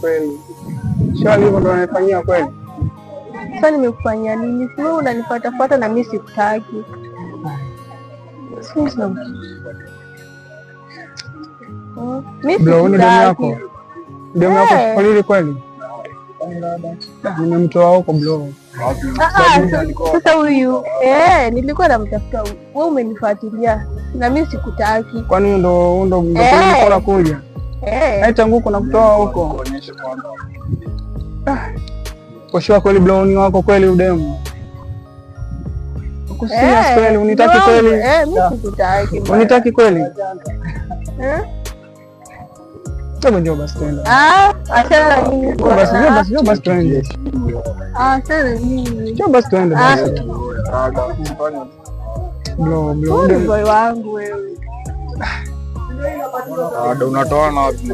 Kweli. Sio hivyo ndo anafanyia kweli. Sasa nimekufanyia nini? Si wewe unanifuatafuata na mimi sikutaki. Sasa mimi sikutaki. Ndio yako kwa nini kweli? Nimemtoa huko bro. Sasa huyu nilikuwa namtafuta. Wewe umenifuatilia na mimi sikutaki. Kwani ndo nilikuwa kuja? Haita nguko na kutoa huko. Kwa shua kweli bro, ni wako kweli udemu. Ukusia kweli, unitaki kweli? Mimi sikutaki. Unitaki kweli? Hebu njoo basi twende. Achana nini? Basi twende. Achana nini? Njoo basi twende basi. Bro, boy wangu wewe. Unatoa na wapi?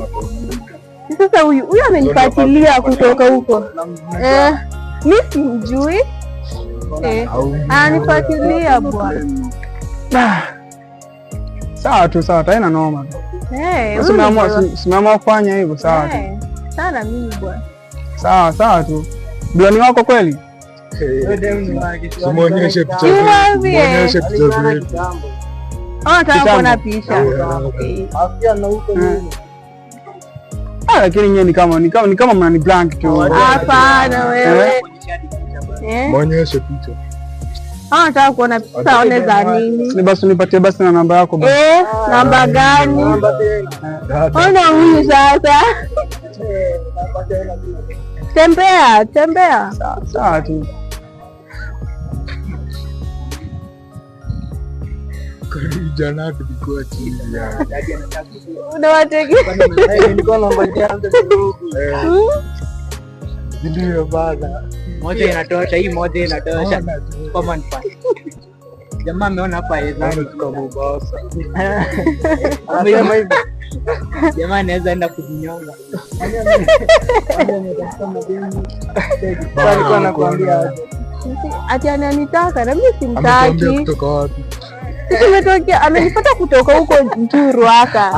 Sasa huyu amenifuatilia kutoka huko. Mimi simjui. Anifuatilia bwana. Sawa tu, sawa, haina noma. Simeamua kufanya hivyo, sawa tu. Sana mimi bwana. Sawa tu. Bloni wako kweli? Muonyeshe picha zetu. Nataka kuona picha. Lakini nyie ni kama mnani blank tu. Hapana wewe. Muonyeshe picha. Nataka kuona picha, one za nini? Ni basi nipatie basi na namba yako basi. Namba gani? Ona huyu sasa. Tembea. Sawa tu. Jana tulikuwa chini ya. Unawateki. Nilikuwa naongea ndio bana. Moja inatosha, hii moja inatosha. Common pass. Jamaa ameona hapa yezani kwa Mombasa. Jamaa anaweza enda kujinyonga. Alikuwa anakuambia ati ananitaka na mimi simtaki. kutoka wapi? Sisi tumetokea, amenipata kutoka huko Mturu haka.